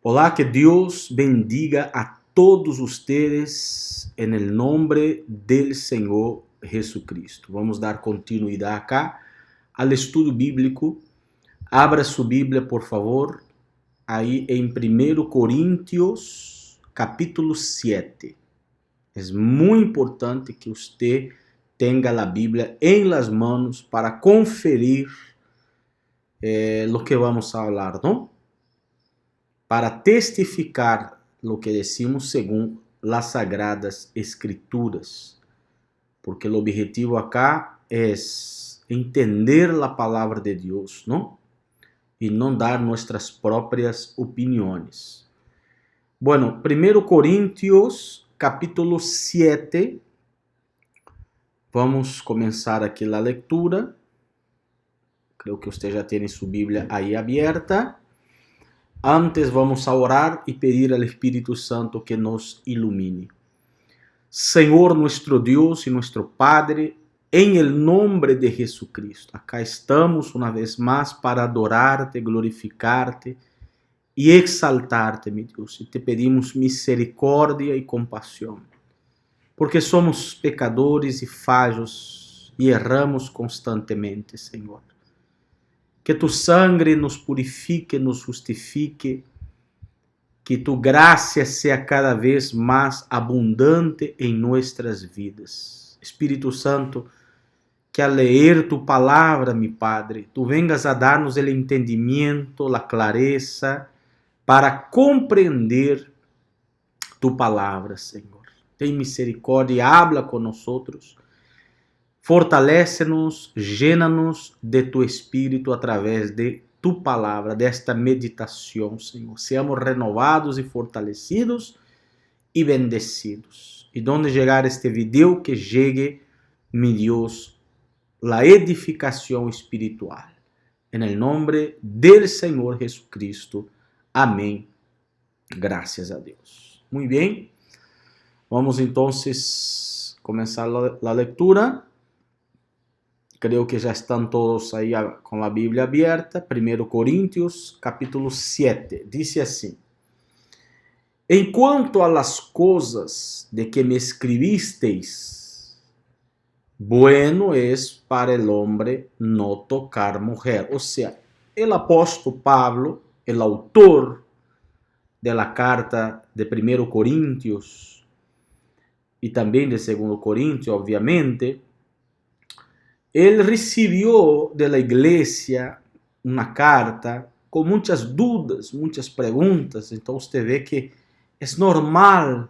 Olá, que Dios bendiga a todos ustedes en el nombre del Senhor Jesucristo. Vamos dar continuidade acá al estudo bíblico. Abra sua Bíblia, por favor, aí em 1 Coríntios, capítulo 7. É muito importante que você tenha a Bíblia em las manos para conferir lo que vamos a hablar, ¿no? Para testificar lo que decimos según las sagradas escrituras. Porque o objetivo acá é entender a palavra de Deus, não? E não dar nossas próprias opiniões. Bueno, 1 Coríntios, capítulo 7. Vamos começar aqui a leitura. Creio que você já tem sua Bíblia aí aberta. Antes vamos a orar e pedir ao Espírito Santo que nos ilumine. Senhor nuestro Deus e nuestro Padre, em el nombre de Jesucristo, acá estamos uma vez mais para adorarte, glorificarte e exaltarte, meu Deus. E te pedimos misericórdia e compaixão, porque somos pecadores e falhos e erramos constantemente, Senhor. Que tu sangre nos purifique, nos justifique, que tu graça seja cada vez mais abundante em nossas vidas. Espírito Santo, que al leer tu palavra, mi Padre, tu vengas a dar-nos o entendimento, a clareza, para compreender tu palavra, Senhor. Tem misericórdia, habla com nós. Fortalece-nos, llena-nos de tu Espírito através de tu palavra, desta meditação, Senhor. Seamos renovados e fortalecidos e bendecidos. E donde chegar este vídeo, que chegue, mi Deus, a edificação espiritual. En el nombre del Senhor Jesucristo. Amém. Graças a Deus. Muito bem. Vamos então começar a leitura. Creio que já estão todos aí com a Bíblia aberta. 1 Coríntios, capítulo 7. Diz assim: En cuanto a las cosas de que me escribisteis, bueno es para el hombre no tocar mujer. O sea, el apóstolo Pablo, el autor de la carta de 1 Coríntios y también de 2 Coríntios, obviamente, ele recebeu da igreja uma carta com muitas dúvidas, muitas perguntas. Então você vê que é normal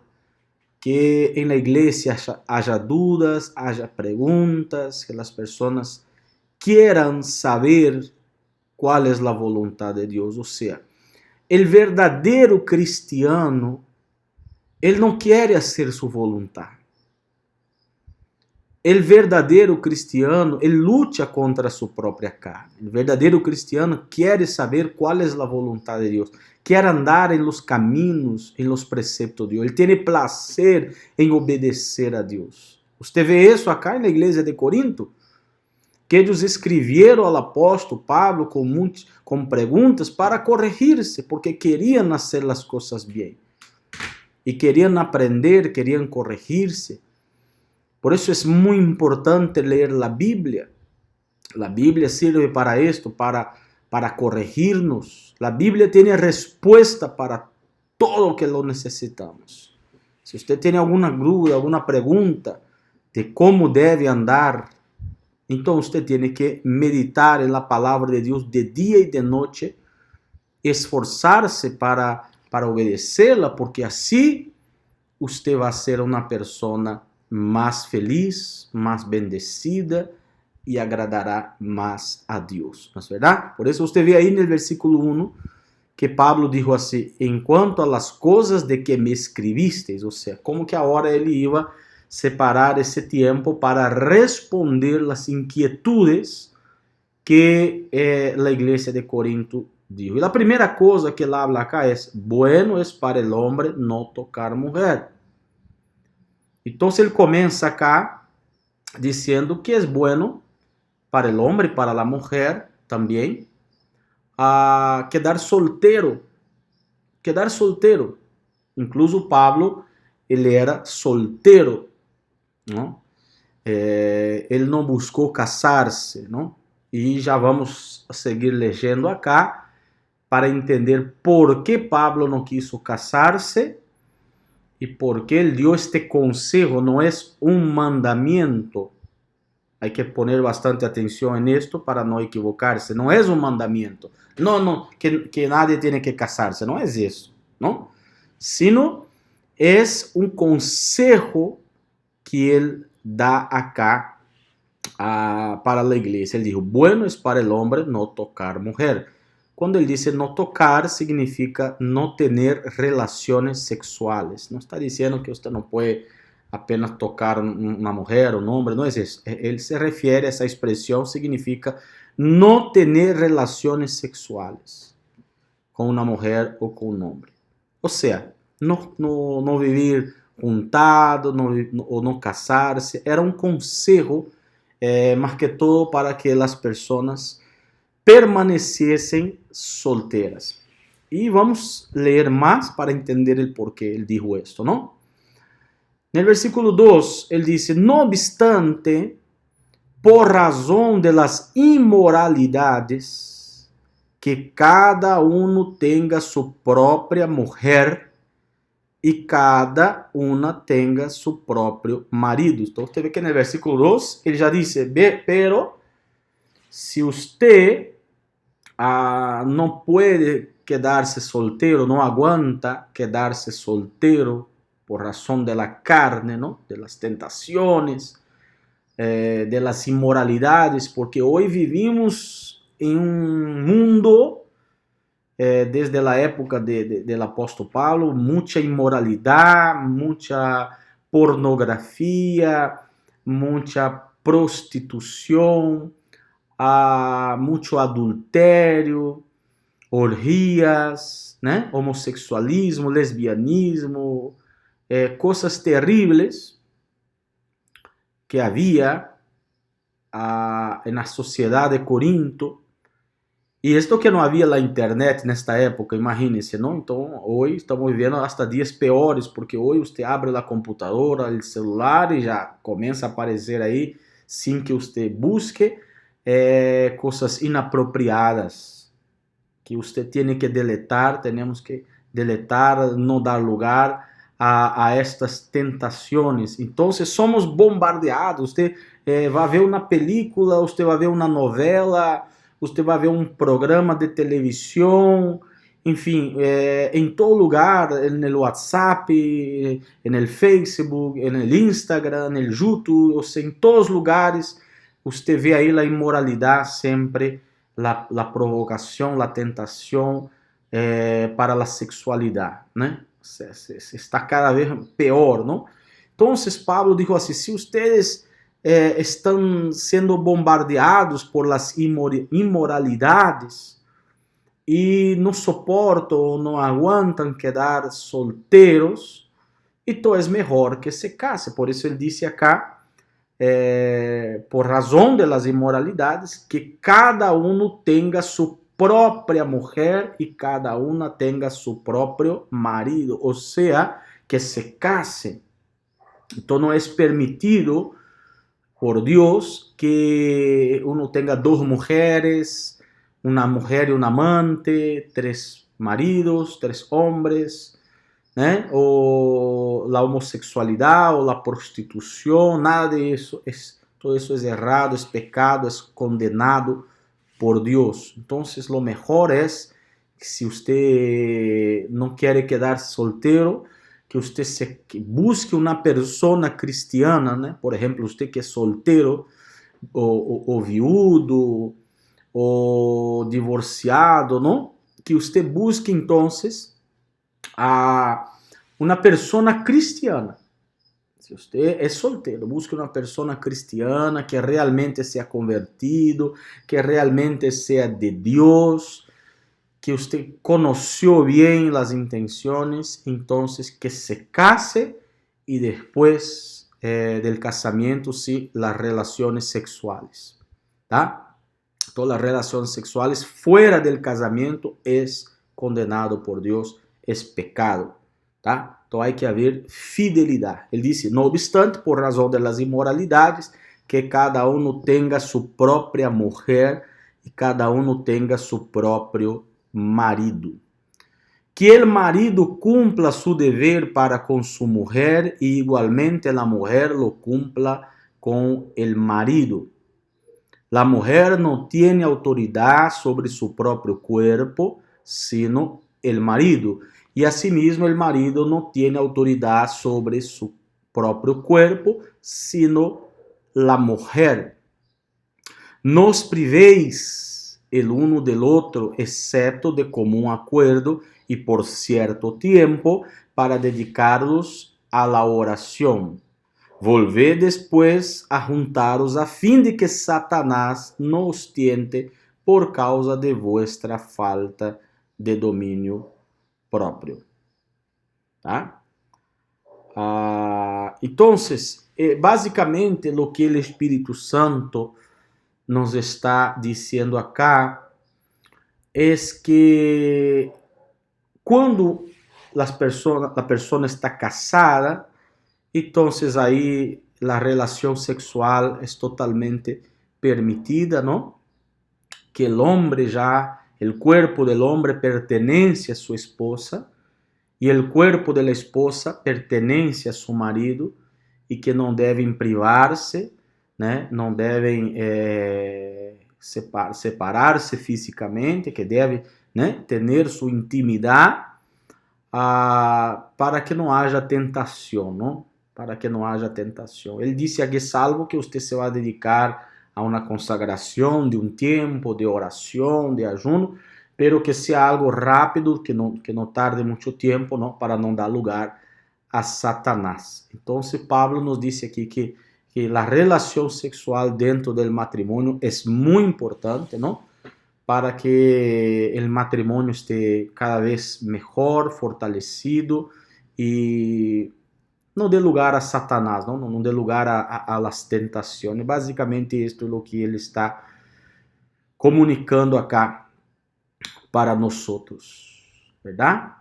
que na igreja haja dúvidas, haja perguntas, que as pessoas queiram saber qual é a vontade de Deus. Ou seja, o verdadeiro cristiano, ele não quer fazer sua vontade. O verdadeiro cristiano, ele luta contra a sua própria carne. O verdadeiro cristiano quer saber qual é a vontade de Deus. Quer andar em los caminhos, em los preceptos de Deus. Ele tem prazer em obedecer a Deus. Você vê isso acá na igreja de Corinto? Que eles escreveram ao apóstolo Pablo com perguntas para corrigir-se, porque queriam fazer as coisas bem. E queriam aprender, queriam corrigir-se. Por isso é muito importante ler a Bíblia. A Bíblia serve para isto, para corrigir-nos. A Bíblia tem a resposta para todo o que lo necessitamos. Se você tem alguma dúvida, alguma pergunta de como deve andar, então você tem que meditar na palavra de Deus de dia e de noite, esforçar-se para obedecê-la, porque assim você vai ser uma pessoa mais feliz, mais bendecida e agradará mais a Deus, não é verdade? Por isso você vê aí no versículo 1 que Pablo dijo assim: enquanto a las coisas de que me escribisteis, ou seja, como que agora ele ia separar esse tempo para responder as inquietudes que a igreja de Corinto dijo. E a primeira coisa que ele habla acá é: bueno es para el hombre no tocar mujer. Então ele começa acá dizendo que é bueno para o homem e para a mulher também quedar solteiro quedar solteiro. Incluso Pablo, ele era solteiro, não? Ele não buscou casar-se, não? E já vamos seguir lendo acá para entender por que Pablo não quis casar-se e por que ele dio este consejo. Não é um mandamento. Hay que poner bastante atención en esto para no equivocarse. No es un mandamiento. No, que nadie tiene que casarse. No es eso, ¿no? Sino es un consejo que él da acá para la iglesia. Él dijo, bueno es para el hombre no tocar mujer. Cuando él dice no tocar, significa no tener relaciones sexuales. No está diciendo que usted no puede apenas tocar una mujer o un hombre, no es eso. Él se refiere a esa expresión, significa no tener relaciones sexuales con una mujer o con un hombre. O sea, no vivir juntado o no casarse. Era un consejo, más que todo para que las personas permaneciesen solteras. Y vamos a leer más para entender el por qué él dijo esto, ¿no? En el versículo 2, él dice, no obstante, por razón de las inmoralidades, que cada uno tenga su propia mujer y cada una tenga su propio marido. Entonces usted ve que en el versículo 2, él ya dice, pero si usted no puede quedarse soltero, no aguanta quedarse soltero, por razón de la carne, ¿no? De las tentaciones, de las inmoralidades, porque hoy vivimos en un mundo, desde la época del apóstol Pablo, mucha inmoralidad, mucha pornografía, mucha prostitución, mucho adulterio, orgías, ¿no? Homossexualismo, lesbianismo, cosas terribles que había en la sociedad de Corinto. Y esto que no había la internet en esta época, imagínense, ¿no? Entonces hoy estamos viviendo hasta días peores, porque hoy usted abre la computadora, el celular y ya comienza a aparecer ahí, sin que usted busque, cosas inapropiadas que usted tiene que deletar, tenemos que deletar, no dar lugar a estas tentaciones. Entonces somos bombardeados. Usted va a ver una película, usted va a ver una novela, usted va a ver un programa de televisión, en fin, en todo lugar, en el WhatsApp, en el Facebook, en el Instagram, en el YouTube, o sea, en todos lugares, usted ve ahí la inmoralidad siempre, la provocación, la tentación para la sexualidad, ¿no? Se está cada vez peor, ¿no? Entonces Pablo dijo así, si ustedes están siendo bombardeados por las inmoralidades y no soportan o no aguantan quedar solteros, entonces es mejor que se case. Por eso él dice acá, por razón de las inmoralidades, que cada uno tenga su propia mujer y cada una tenga su propio marido, o sea, que se case. Entonces no es permitido por Dios que uno tenga dos mujeres, una mujer y un amante, tres maridos, tres hombres, o la homosexualidad o la prostitución, nada de eso, todo eso es errado, es pecado, es condenado por Dios. Entonces lo mejor es, si usted no quiere quedarse soltero, que usted que busque una persona cristiana, ¿no? Por ejemplo, usted que es soltero o viudo o divorciado, ¿no? Que usted busque entonces a una persona cristiana. Si usted es soltero, busque una persona cristiana que realmente sea convertido, que realmente sea de Dios, que usted conoció bien las intenciones, entonces que se case y después del casamiento, sí, las relaciones sexuales. ¿Tá? Todas las relaciones sexuales fuera del casamiento es condenado por Dios, es pecado, tá? Então hay que haver fidelidade. Ele disse, no obstante, por razão de las imoralidades, que cada uno tenga su própria mujer e cada uno tenga su próprio marido. Que el marido cumpla su dever para con su mujer e igualmente la mujer lo cumpla con el marido. La mujer no tiene autoridad sobre su propio cuerpo, sino el marido. Y asimismo el marido no tiene autoridad sobre su propio cuerpo, sino la mujer. No os privéis el uno del otro, excepto de común acuerdo y por cierto tiempo, para dedicarlos a la oración. Volved después a juntaros a fin de que Satanás no os tiente por causa de vuestra falta de domínio próprio. Tá? Entonces, basicamente lo que el Espíritu Santo nos está diciendo acá es que quando a pessoa está casada, entonces ahí la relación sexual es totalmente permitida, ¿no? Que el hombre ya, el cuerpo del hombre pertenece a su esposa y el cuerpo de la esposa pertenece a su marido y que no deben privarse, né? No deben separarse físicamente, que deben, né, tener su intimidad para que não haja tentação, não? Para que não haja tentação. Ele disse aqui, salvo que você se vai dedicar a uma consagração de um tempo, de oração, de ajuno, pero que seja algo rápido, que não tarde muito tempo, não? Para não dar lugar a Satanás. Então, Pablo nos disse aqui que a relação sexual dentro do matrimônio é muito importante, não? Para que o matrimônio esté cada vez melhor, fortalecido e não dê lugar a Satanás, não dê lugar a las tentações. Basicamente, isto é o que ele está comunicando acá para nós, verdade?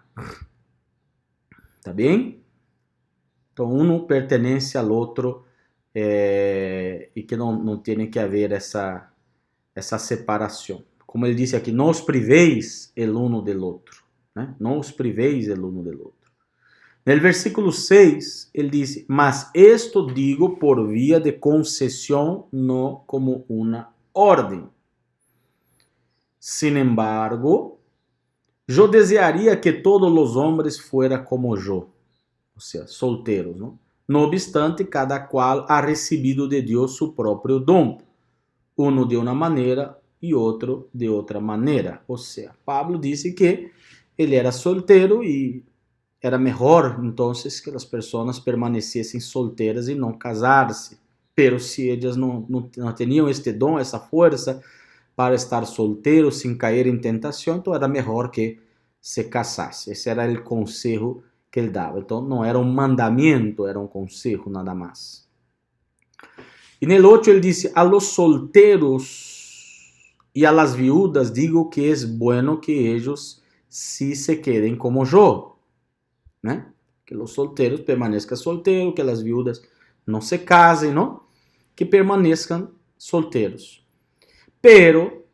Tá bem? Então, um pertence ao outro e que não tem que haver essa separação. Como ele disse aqui, não os priveis el uno del outro. Né? Não os priveis el uno del outro. No versículo 6, ele diz, mas esto digo por via de concessão, não como uma ordem. Sin embargo, eu desearia que todos os homens fueran como eu, ou seja, solteiros. Não? No obstante, cada qual ha recebido de Deus su próprio dom, uno de uma maneira e outro de outra maneira. Ou seja, Pablo disse que ele era solteiro e era melhor, então, que as pessoas permanecessem solteiras e não casar-se. Pero se elas não tinham este dom, essa força para estar solteiro sem cair em tentação, então era melhor que se casasse. Esse era o conselho que ele dava. Então, não era um mandamento, era um conselho nada mais. E no 8 ele disse, a los solteros e a las viudas digo que es bueno que ellos sí se queden como yo. Né? Que os solteiros permaneçam solteiros, que as viúvas não se casem, não? Que permaneçam solteiros. Pero,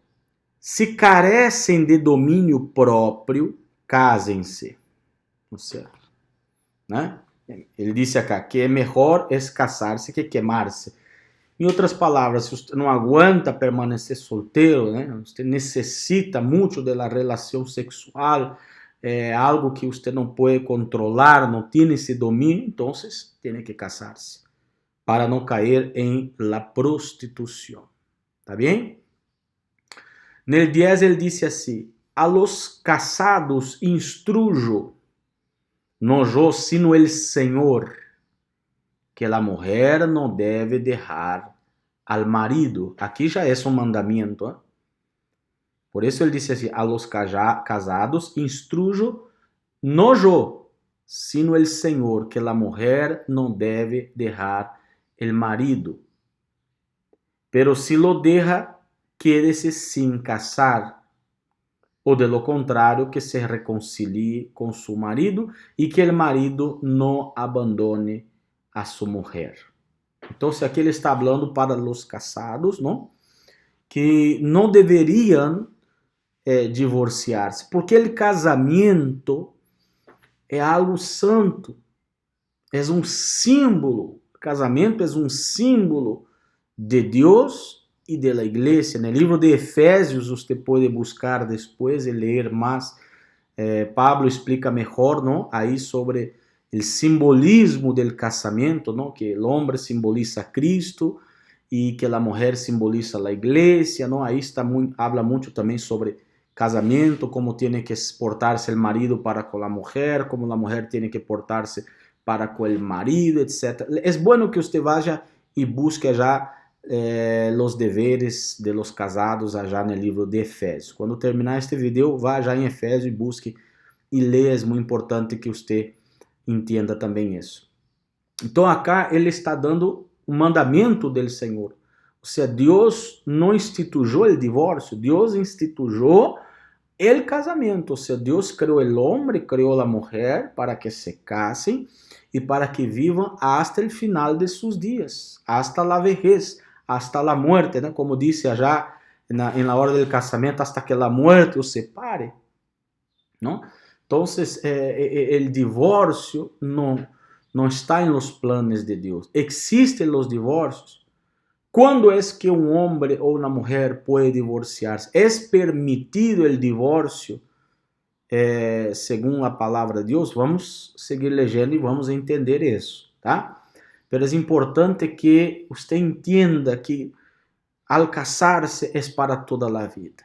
se carecem de domínio próprio, casem-se. Ou seja, né? Ele disse acá que é melhor es casar-se que queimar-se. Em outras palavras, se você não aguenta permanecer solteiro, né? Você necessita muito da relação sexual, algo que você não pode controlar, não tem esse domínio, então tem que casar-se para não cair em la prostituição. Tá bem? No 10 ele disse assim, a los casados instruyo, no yo sino el Senhor, que a mulher não deve deixar al marido. Aqui já é um mandamento, ¿eh? Por isso ele disse assim, a los casados instruyo, no yo, sino el Senhor, que a mulher não deve deixar el marido. Pero si lo deja, quédese sin casar. ou de lo contrário, que se reconcilie com seu marido e que o marido não abandone a sua mulher. Então, aqui ele está falando para os casados, não? Que não deveriam divorciar-se, porque o casamento é algo santo, é um símbolo. O casamento é um símbolo de Deus e de la iglesia. No livro de Efésios, você pode buscar depois e ler mais. Pablo explica melhor, não? Aí sobre o simbolismo do casamento, não? Que o homem simboliza a Cristo e que a mulher simboliza a igreja, não? Aí está habla muito também sobre casamento, como tem que portar-se o marido para com a mulher, como a mulher tem que portar-se para com o marido, etc. É bueno que você vá e busque já os deveres de los casados já no livro de Efésios. Quando terminar este vídeo, vá já em Efésios e busque e leia. É muito importante que você entenda também isso. Então, acá ele está dando um mandamento do Senhor. Ou seja, Deus não instituiu o divórcio, Deus instituiu o casamento. Ou seja, Deus criou o homem, criou a mulher para que se casem e para que vivam hasta o final de seus dias, hasta a vejez, hasta a muerte, né? Como disse já na hora do casamento, hasta que a muerte os separe, não? Então, o divórcio não está em los planos de Deus. Existem os divórcios. Quando é que um homem ou uma mulher pode divorciar-se? É permitido o divórcio segundo a palavra de Deus? Vamos seguir lendo e vamos entender isso, tá? Mas é importante que você entenda que al casar-se é para toda a vida,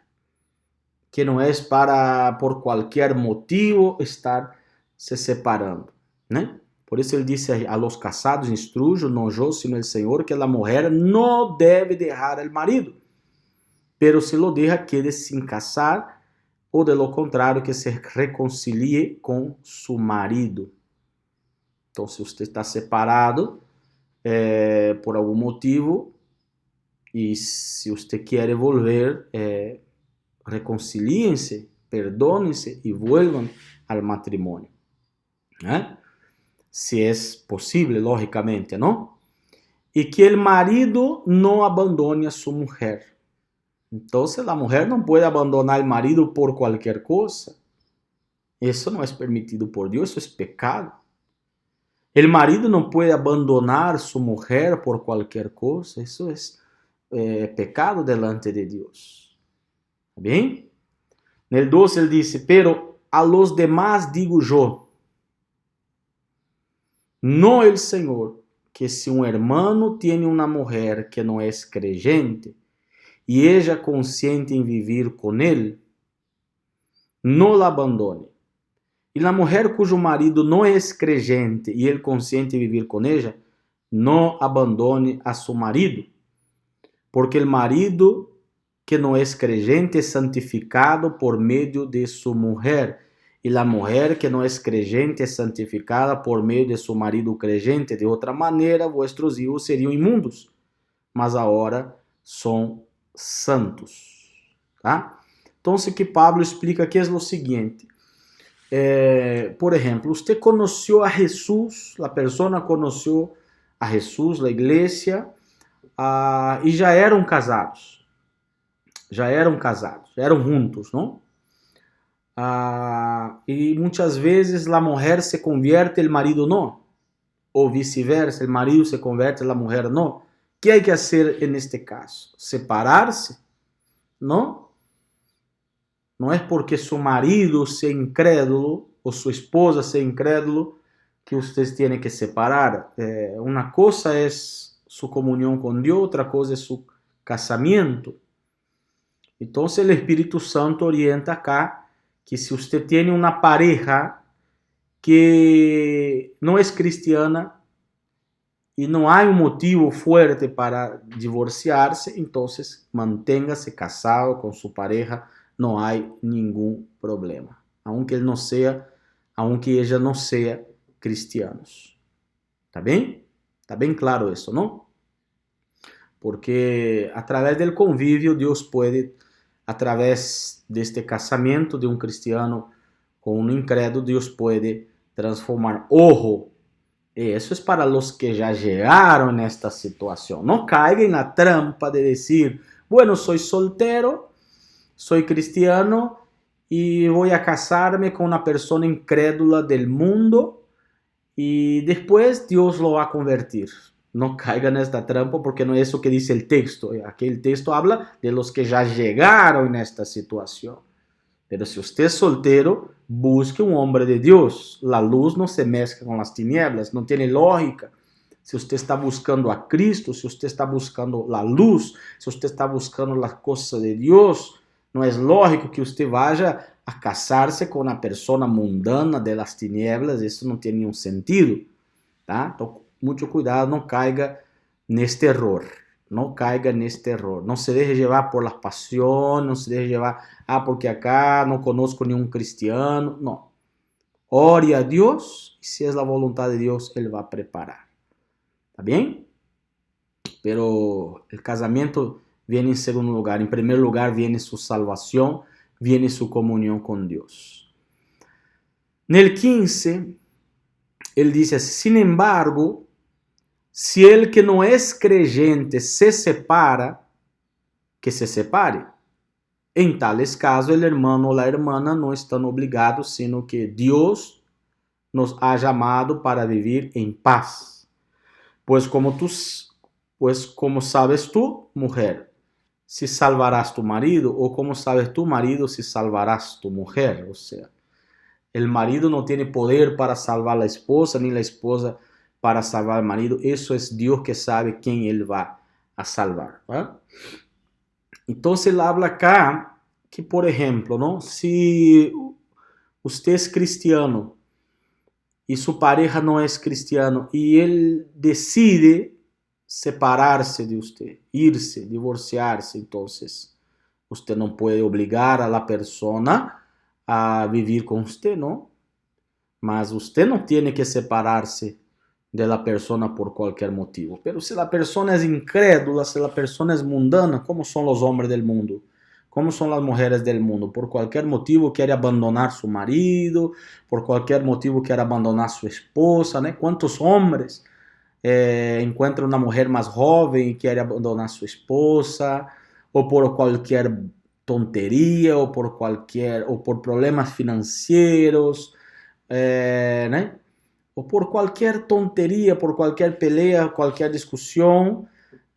que não é para por qualquer motivo estar se separando, né? Por isso ele disse a los casados, instruyo, no yo, sino el Senhor, que a mulher não deve deixar o marido, pero se lo deja, quede sin casar, ou de lo contrário, que se reconcilie com seu marido. Então, se você está separado por algum motivo, e se você quer volver, reconciliem-se, perdonem-se e vuelvan ao matrimônio, né? Se é possível, logicamente, não? E que o marido não abandone a sua mulher. Então, a mulher não pode abandonar o marido por qualquer coisa. Isso não é permitido por Deus, isso é pecado. O marido não pode abandonar sua mulher por qualquer coisa. Isso é pecado delante de Deus. Bem? No 12 ele disse: pero a los demás digo yo, no el Senhor, que se um hermano tiene uma mulher que não é creyente e ella consciente em vivir com ele, não la abandone. E a mulher cujo marido não é creyente e ele consciente em vivir com ella, não abandone a seu marido, porque o marido que não é creyente é santificado por meio de sua mulher, e a mulher que não é creyente é santificada por meio de seu marido creyente. De outra maneira, vuestros hijos seriam imundos, mas agora são santos. Tá? Então, o que Pablo explica aqui é o seguinte. Por exemplo, você conheceu a Jesus, a pessoa conheceu a Jesus, a igreja, e já eram casados. Já eram juntos, não? E muitas vezes a mulher se convierte, o marido não. Ou vice-versa, o marido se converte, a mulher não. O que há que fazer neste caso? Separar-se? Não? Não é porque seu marido seja incrédulo ou sua esposa seja incrédulo que vocês têm que separar. Uma coisa é sua comunhão com Deus, outra coisa é seu casamento. Então, o Espírito Santo orienta acá que se você tem uma pareja que não é cristiana e não há um motivo forte para divorciar-se, então mantenha-se casado com sua pareja, não há nenhum problema, aunque ela não seja cristianos. Tá bem? Tá bem claro isso, não? Porque através do convívio Deus pode a través deste casamento de um cristiano com um incrédulo, Deus pode transformar. Ojo, isso é para os que já chegaram nesta situação. Não caigan na trampa de dizer, bueno, sou solteiro, sou cristiano e vou a casar-me com uma pessoa incrédula del mundo e depois Deus lo vai convertir. Não caiga nesta trampa porque não é isso que diz o texto. Aqui o texto habla de los que já chegaram nesta situação. Pero se você é solteiro, busque um homem de Deus. A luz não se mescla com as tinieblas, não tem lógica. Se você está buscando a Cristo, se você está buscando a luz, se você está buscando as coisas de Deus, não é lógico que você vá a casar-se com uma pessoa mundana de las tinieblas. Isso não tem nenhum sentido. Tá? Então, muito cuidado, não caiga neste erro. Não caiga neste erro. Não se deixe levar por las pasiones, não se deixe levar, porque acá não conosco nenhum cristiano. Não. Ore a Deus e se é a vontade de Deus, Ele vai preparar. Tá bem? Pero o casamento vem em segundo lugar. Em primeiro lugar, vem sua salvação, vem sua comunhão com Deus. No 15, ele diz assim: sin embargo, se el que não é creyente se separa, que se separe. Em tales casos, o irmão ou a irmã não estão obrigados, sino que Deus nos ha chamado para viver em paz. Pues como sabes tu, mujer, si salvarás tu marido, ou como sabes tu, marido, si salvarás tu mujer. O sea, el marido no tiene poder para salvar a la esposa, ni la esposa para salvar al marido. Eso es Dios que sabe quién Él va a salvar. ¿Va? Entonces él habla acá que, por ejemplo, ¿no? Si usted es cristiano y su pareja no es cristiano y él decide separarse de usted, irse, divorciarse, entonces usted no puede obligar a la persona a vivir con usted, ¿no? Mas usted no tiene que separarse de la persona por cualquier motivo. Pero si la persona es incrédula, si la persona es mundana, como son los hombres del mundo, como son las mujeres del mundo, por cualquier motivo quiere abandonar su marido, por cualquier motivo quiere abandonar su esposa, ¿no? ¿Cuántos hombres encuentran una mujer más joven y quiere abandonar su esposa, o por cualquier tontería, o por problemas financieros, ¿no? O por cualquier tontería, por cualquier pelea, cualquier discusión,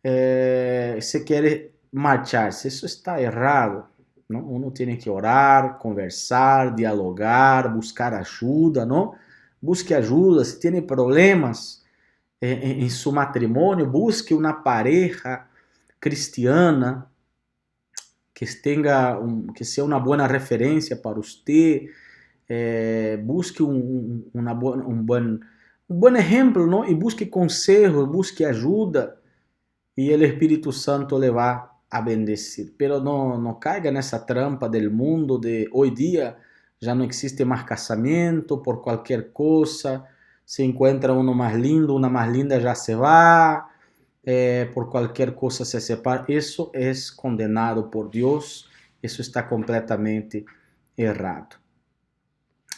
se quiere marcharse. Eso está errado, ¿no? Uno tiene que orar, conversar, dialogar, buscar ayuda, ¿no? Busque ayuda. Si tiene problemas en su matrimonio, busque una pareja cristiana que sea una buena referencia para usted. Busque um bom exemplo, não? E busque conselho, busque ajuda, e o Espírito Santo le vai a bendecir. Pero não caiga nessa trampa del mundo de hoje dia, já não existe mais casamento, por qualquer coisa, se encontra uno mais lindo, uma mais linda já se vai, por qualquer coisa se separa. Isso é condenado por Deus, isso está completamente errado.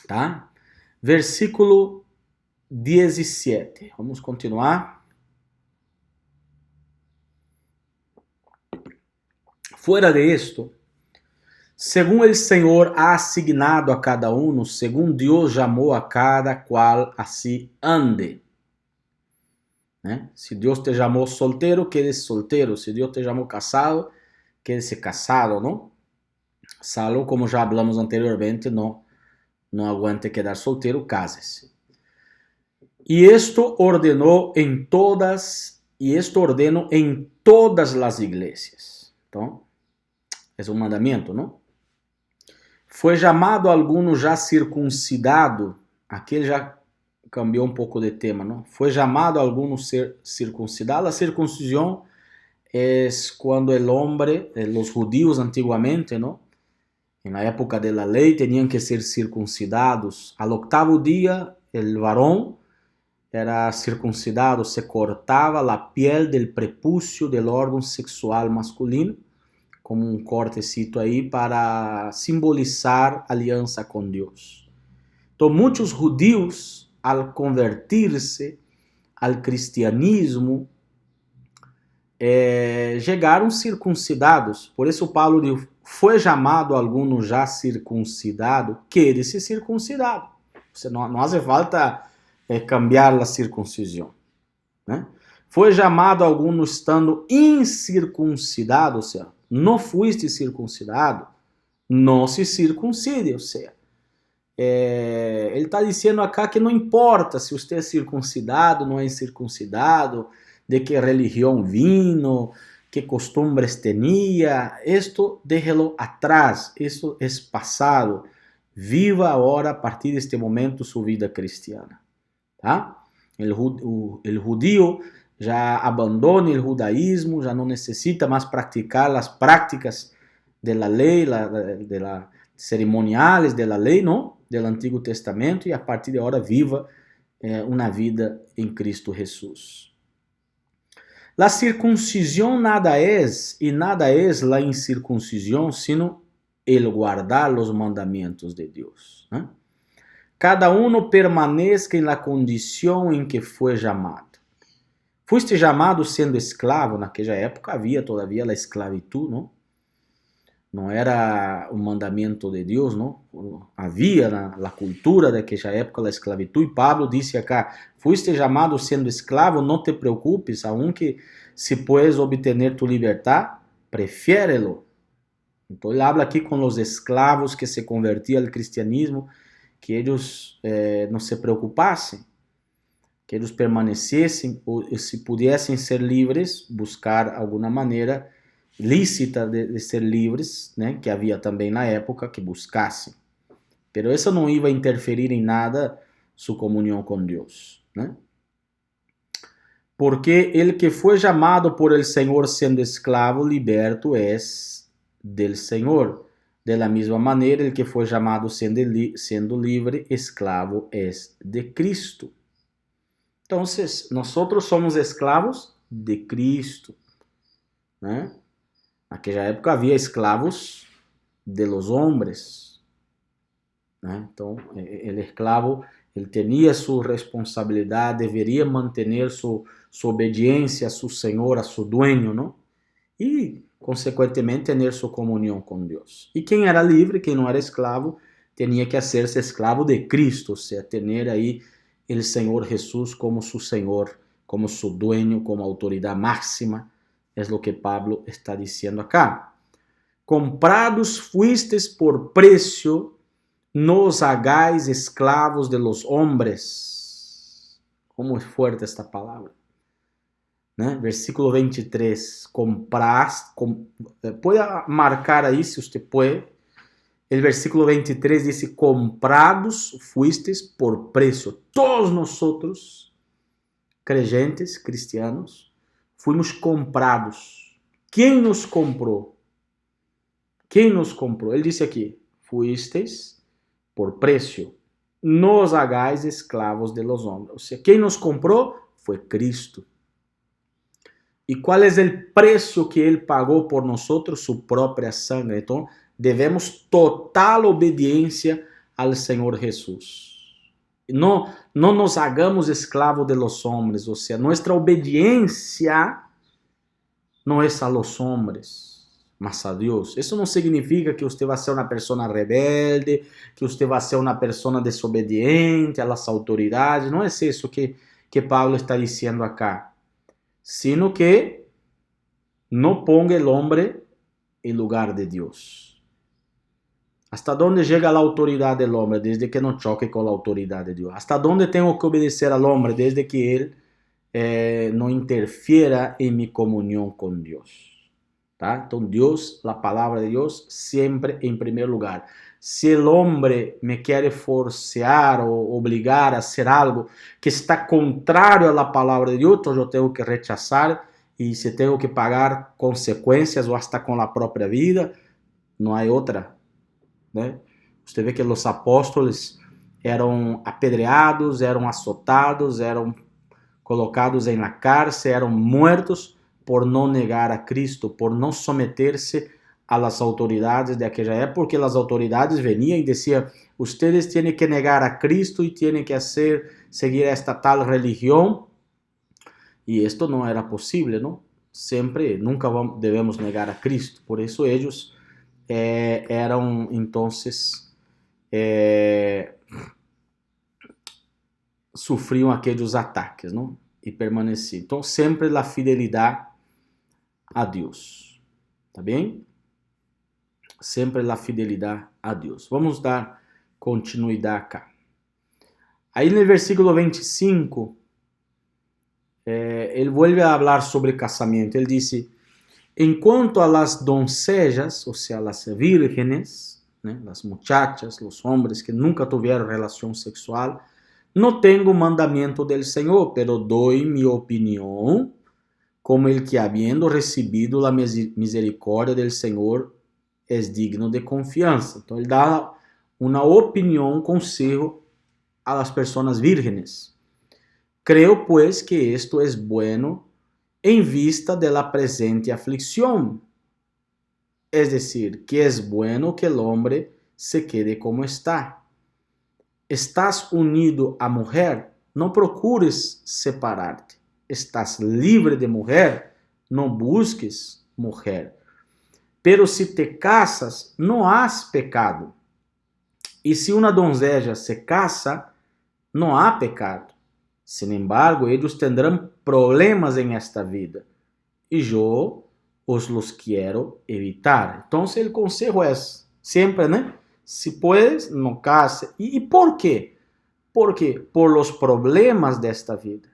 Tá? Versículo 17. Vamos continuar. Fuera de esto, según el Señor ha asignado a cada uno, según Dios llamó a cada cual, así ande. ¿Eh? Si Dios te llamó soltero, quédese soltero. Si Dios te llamó casado, quédese casado, ¿no? Salvo, como ya hablamos anteriormente, no aguante quedar solteiro, case-se. E esto ordeno em todas las iglesias. Então, é um mandamento, não? Foi chamado alguno já circuncidado, aqui ele já cambiou um pouco de tema, não? Foi chamado alguno ser circuncidado. A circuncisão é quando o homem, os judíos antigamente, não? Na época da lei, tinham que ser circuncidados. Al octavo dia, o varão era circuncidado, se cortava a piel del prepúcio del órgão sexual masculino, como um cortecito aí para simbolizar aliança com Deus. Então, muitos judeus, al convertir-se al cristianismo, chegaram circuncidados. Por isso Paulo diz, foi chamado alguno já circuncidado, quede-se circuncidado. Você não hace falta cambiar a circuncisão, né? Foi chamado alguno estando incircuncidado, ou seja, não fuiste circuncidado, não se circuncide, ou seja, ele está dizendo acá que não importa se você é circuncidado, não é circuncidado, de que religião vino, que costumbres tenía, esto déjelo atrás, eso es pasado. Viva ahora, a partir de este momento, su vida cristiana. ¿Tá? El judío já abandona o judaísmo, já não necessita mais praticar as práticas de la ley, de la cerimoniales de la ley, ¿no? Del Antigo Testamento, e a partir de agora viva uma vida em Cristo Jesus. La circuncisión nada es, y nada es la incircuncisión, sino el guardar los mandamientos de Dios, ¿eh? Cada uno permanezca en la condición en que fue llamado. Fuiste chamado sendo escravo, naquela época havia todavia a esclavitud, não? Não era um mandamento de Deus, não? Havia na cultura daquela época a esclavitud, e Pablo disse acá, fuiste chamado sendo escravo, não te preocupes, aunque se puedes obtener tu libertad, prefiérelo. Então ele habla aqui com os escravos que se convertiam ao cristianismo, que eles não se preocupassem, que eles permanecessem, ou se pudessem ser livres, buscar alguma maneira lícita de ser livres, né, que havia também na época, que buscassem. Pero isso não ia interferir em nada sua comunhão com Deus, né? Porque el que foi chamado por el Senhor sendo esclavo, liberto es del Senhor. De la misma maneira, el que foi chamado sendo livre, esclavo es de Cristo. Então, nós somos escravos de Cristo, né? Naquela época havia escravos de los hombres, né? Então, o escravo, ele tinha sua responsabilidade, deveria manter sua obediência a seu senhor, a seu dueño, não? E, consequentemente, ter sua comunhão com Deus. E quem era livre, quem não era escravo, tinha que ser-se escravo de Cristo, ou seja, ter aí o Senhor Jesus como seu Senhor, como seu dueño, como autoridade máxima. É o que Pablo está dizendo acá. Comprados fuistes por preço, no os hagáis esclavos de los hombres. Como é forte esta palavra, né? Versículo 23. Pode marcar aí, se você pode. O versículo 23 diz: comprados fuistes por preço. Todos nós, creyentes, cristianos, fomos comprados. Quem nos comprou? Quem nos comprou? Ele disse aqui: fuistes por preço, nos hagáis esclavos de los hombres. Ou seja, quem nos comprou foi Cristo. E qual é o preço que ele pagou por nós? Sua própria sangre. Então, devemos total obediência ao Senhor Jesus. Não nos hagamos esclavos de los hombres. Ou seja, nossa obediência não é a los hombres, mas a Deus. Isso não significa que você vai ser uma pessoa rebelde, que você vai ser uma pessoa desobediente às autoridades. Não é isso que Paulo está dizendo acá. Sino que não ponga o homem em lugar de Deus. ¿Hasta onde chega a autoridade do homem? Desde que não choque com a autoridade de Deus. ¿Hasta onde tenho que obedecer ao homem? Desde que ele não interfiera em minha comunhão com Deus. Tá? Então, Deus, a palavra de Deus, sempre em primeiro lugar. Se o homem me quer forçar ou obrigar a hacer algo que está contrário à palavra de Deus, então eu tenho que rechazar, e se tenho que pagar consequências ou hasta com a própria vida, não há outra, né? Você vê que os apóstolos eram apedreados, eram azotados, eram colocados em la cárcel, eram mortos por não negar a Cristo, por não someter-se a las autoridades de aquella época, porque las autoridades venían y decían, ustedes tienen que negar a Cristo y tienen que seguir esta tal religión, y esto no era posible, ¿no? Siempre, nunca debemos negar a Cristo, por eso ellos eran entonces, sofriam aqueles ataques, não? E permaneciam. Então, sempre a fidelidade a Deus. Tá bem? Sempre a fidelidade a Deus. Vamos dar continuidade acá. Aí no versículo 25, ele vuelve a falar sobre casamento. Ele disse, enquanto a las doncellas, ou seja, las vírgenes, né, las muchachas, los hombres que nunca tiveram relação sexual, no tengo mandamiento del Señor, pero doy mi opinión como el que habiendo recibido la misericordia del Señor es digno de confianza. Entonces él da una opinión, un consejo a las personas vírgenes. Creo pues que esto es bueno en vista de la presente aflicción. Es decir, que es bueno que el hombre se quede como está. Estás unido a mujer, não procures separar-te. Estás livre de mulher, não busques mulher. Pero se te casas, não has pecado. E se uma donzella se casa, não há pecado. Sin embargo, eles tendrão problemas em esta vida. E eu os los quero evitar. Então, o consejo é sempre, né? Si puedes, no case. ¿Y por qué? Porque por los problemas de esta vida.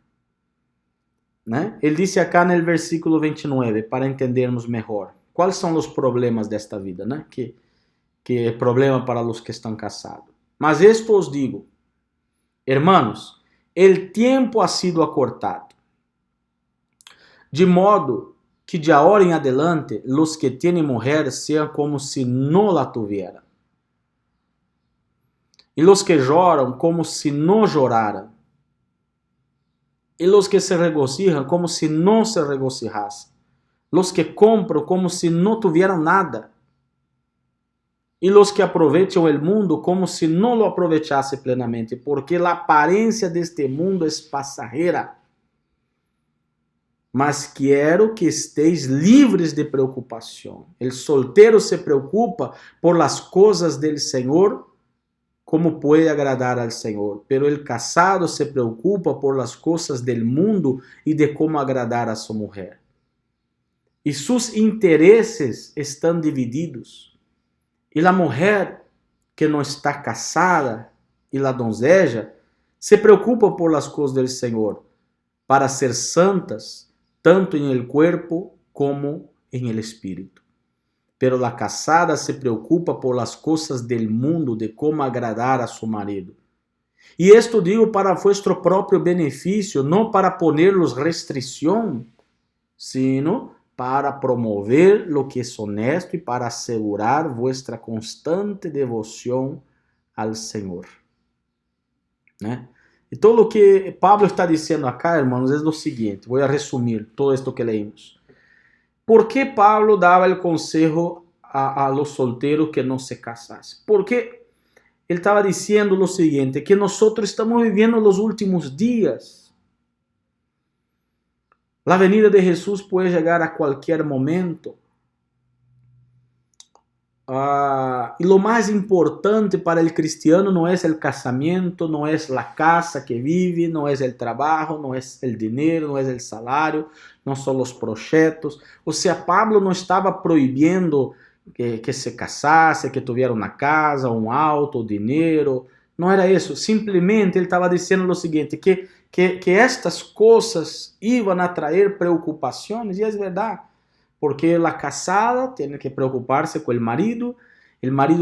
¿No? Él dice acá en el versículo 29, para entendernos mejor, ¿cuáles son los problemas de esta vida? ¿No? Que es problema para los que están casados. Mas esto os digo, hermanos, el tiempo ha sido acortado. De modo que de ahora en adelante, los que tienen mujer sean como si no la tuvieran. E los que choram como se não choraram. E los que se regocijan como se não se regocijassem. Los que compram como se não tuvieran nada. E los que aprovecham o mundo como se não lo aprovechasse plenamente, porque a aparência deste mundo é passageira. Mas quero que estéis livres de preocupação. El solteiro se preocupa por las coisas del Senhor, como puede agradar al Señor, pero el casado se preocupa por las cosas del mundo y de cómo agradar a su mujer. Y sus intereses están divididos. Y la mujer que no está casada y la doncella se preocupa por las cosas del Señor, para ser santas, tanto en el cuerpo como en el espíritu. Pero la casada se preocupa por las cosas del mundo, de cómo agradar a su marido. Y esto digo para vuestro propio beneficio, no para ponerlos restricción, sino para promover lo que es honesto y para asegurar vuestra constante devoción al Señor. ¿Eh? Y todo lo que Pablo está diciendo acá, hermanos, es lo siguiente. Voy a resumir todo esto que leímos. ¿Por qué Pablo daba el consejo a los solteros que no se casasen? Porque él estaba diciendo lo siguiente, que nosotros estamos viviendo los últimos días. La venida de Jesús puede llegar a cualquier momento. Y lo más importante para el cristiano no es el casamiento, no es la casa que vive, no es el trabajo, no es el dinero, no es el salario, no son los proyectos. O sea, Pablo no estaba prohibiendo que se casase, que tuviera una casa, un auto, dinero. No era eso. Simplemente él estaba diciendo lo siguiente, que estas cosas iban a traer preocupaciones, y es verdad. Porque la casada tiene que preocuparse con el marido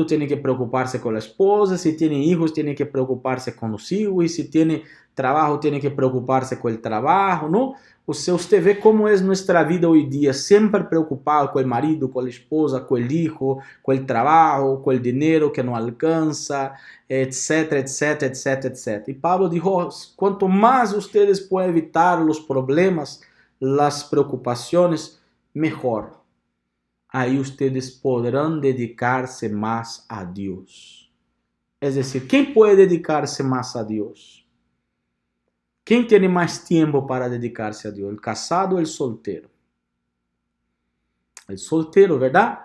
tiene que preocuparse con la esposa, si tiene hijos tiene que preocuparse con los hijos, y si tiene trabajo tiene que preocuparse con el trabajo, ¿no? O sea, usted ve cómo es nuestra vida hoy día, siempre preocupado con el marido, con la esposa, con el hijo, con el trabajo, con el dinero que no alcanza, etcétera, etcétera, etcétera, etcétera. Y Pablo dijo, cuanto más ustedes pueden evitar los problemas, las preocupaciones, mejor. aí ustedes podrán dedicarse más a Dios. Es decir, ¿quién puede dedicarse más a Dios? ¿Quién tiene más tiempo para dedicarse a Dios? ¿El casado o el soltero? El soltero, ¿verdad?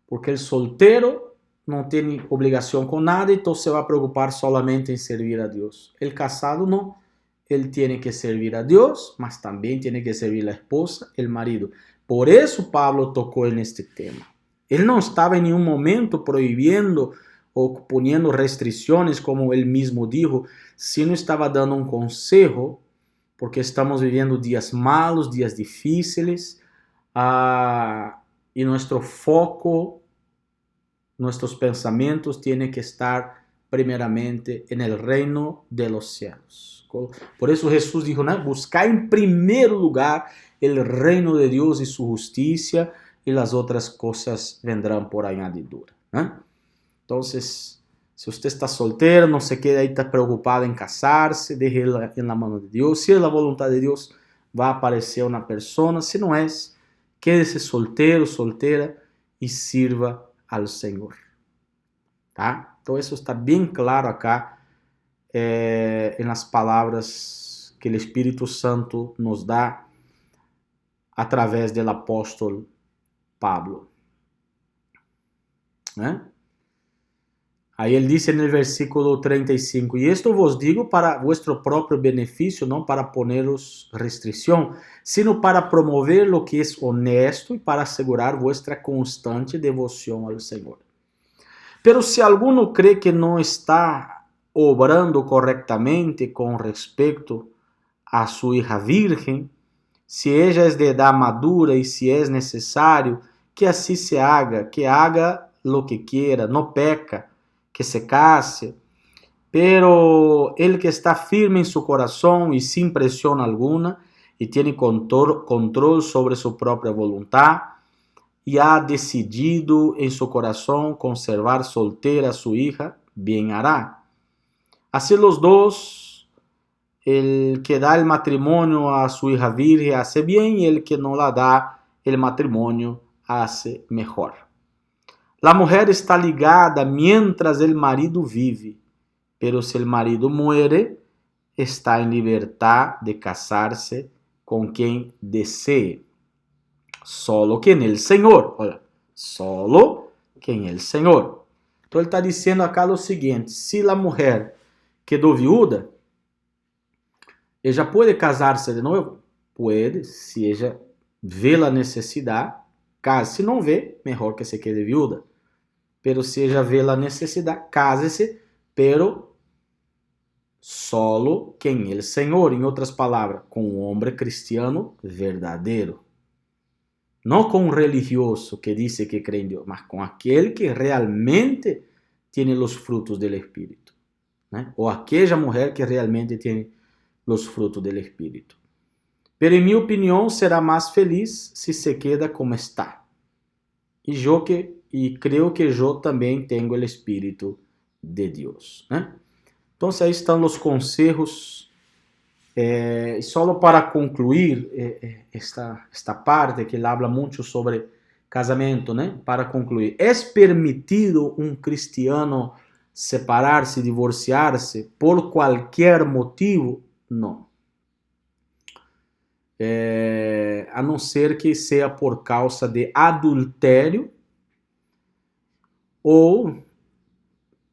Porque el soltero no tiene obligación con nada, entonces se va a preocupar solamente en servir a Dios. El casado no, él tiene que servir a Dios, mas también tiene que servir a la esposa, el marido. Por eso Pablo tocó en este tema. Él no estaba en ningún momento prohibiendo o poniendo restricciones, como él mismo dijo, sino estaba dando un consejo, porque estamos viviendo días malos, días difíciles, y nuestro foco, nuestros pensamientos tienen que estar primeramente en el reino de los cielos. Por eso Jesús dijo, ¿no? Buscar en primer lugar el reino de Dios y su justicia, y las otras cosas vendrán por añadidura, ¿no? Entonces, si usted está soltero, no se quede ahí tan preocupado en casarse, déjela en la mano de Dios. Si es la voluntad de Dios, va a aparecer una persona. Si no es, quédese soltero, soltera y sirva al Señor. ¿Tá? Então, isso está bem claro acá nas palavras que o Espírito Santo nos dá através do apóstolo Pablo. ¿Eh? Aí ele disse no versículo 35, e isto vos digo para vuestro próprio benefício, não para poneros restrição, sino para promover lo que é honesto e para assegurar vuestra constante devoção ao Senhor. Pero se alguno cree que no está obrando correctamente con respecto a su hija virgen, si ella es de edad madura y si es necesario, que así se haga, que haga lo que quiera, no peca, que se case. Pero el que está firme en su corazón y sin presión alguna, y tiene control sobre su propia voluntad, y ha decidido en su corazón conservar soltera a su hija, bien hará. Así los dos, el que da el matrimonio a su hija virgen hace bien, y el que no la da el matrimonio hace mejor. La mujer está ligada mientras el marido vive, pero si el marido muere, está en libertad de casarse con quien desee. Solo que en el Senhor. Olha, solo que en el Senhor. Então ele está dizendo acá o seguinte: se a mulher quedou viúda, ela pode casar-se de novo? Pode, se ela vê a necessidade, case. Se não vê, melhor que se quede viúda. Pero se ela vê a necessidade, case-se, pero solo que en el Senhor. Em outras palavras, com um homem cristiano verdadeiro. Não com um religioso que diz que crê em Deus, mas com aquele que realmente tem os frutos do Espírito, né? Ou aquela mulher que realmente tem os frutos do Espírito. Pero, em minha opinião, será mais feliz se se queda como está. E creio que eu também tenho o Espírito de Deus, né? Então, aí estão os conselhos. Solo para concluir esta parte que ele habla muito sobre casamento, né? Para concluir, ¿es permitido un cristiano separarse, divorciarse por cualquier motivo? No. A não ser que seja por causa de adultério ou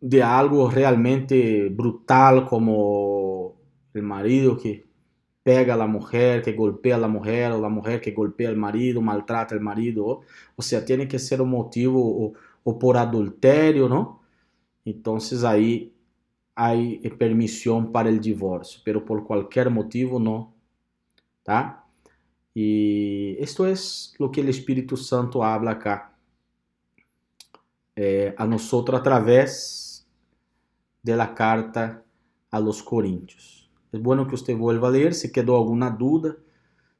de algo realmente brutal, como el marido que pega a la mujer, que golpea a la mujer, o la mujer que golpea al marido, maltrata al marido. O sea, tiene que ser un motivo o por adulterio, ¿no? Entonces ahí hay permisión para el divorcio, pero por cualquier motivo no, ¿tá? Y esto es lo que el Espíritu Santo habla acá a nosotros a través de la carta a los Corintios. É bom que você vuelva a ler, se quedou alguma dúvida.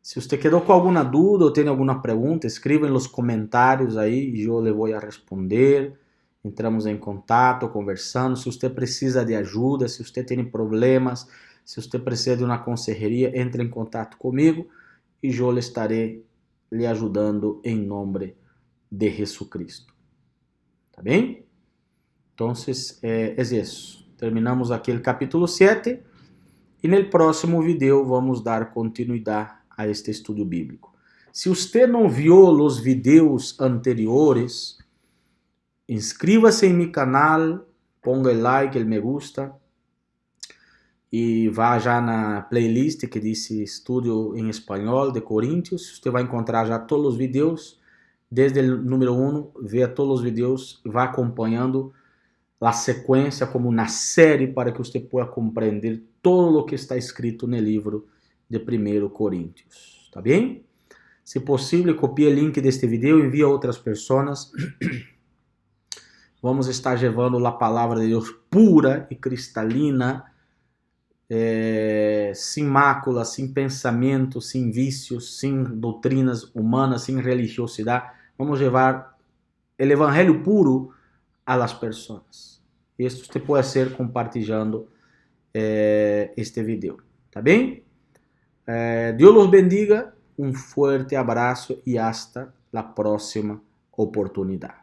Se você quedou com alguma dúvida ou tem alguma pergunta, escreva nos comentários aí e eu lhe vou a responder. Entramos em contato, conversando. Se você precisa de ajuda, se você tem problemas, se você precisa de uma consejeria, entre em contato comigo e eu lhe estarei lhe ajudando em nome de Jesucristo. ¿Tá bem? Então, é isso. Terminamos aqui o capítulo 7 e no próximo vídeo vamos dar continuidade a este estudo bíblico. Se você não viu os vídeos anteriores, inscreva-se em meu canal, ponga o like, o me gusta e vá já na playlist que diz Estudo em Espanhol de Coríntios. Você vai encontrar já todos os vídeos, desde o número 1, veja todos os vídeos, vá acompanhando a sequência como uma série para que você possa compreender todo o que está escrito no livro de 1 Coríntios. Tá bem? Se possível, copie o link deste vídeo e envie a outras pessoas. Vamos estar levando a palavra de Deus pura e cristalina, sem mácula, sem pensamento, sem vícios, sem doutrinas humanas, sem religiosidade. Vamos levar o evangelho puro a las pessoas. Isso você pode ser compartilhando este vídeo. Tá bem? Deus los bendiga. Um forte abraço e hasta a próxima oportunidade.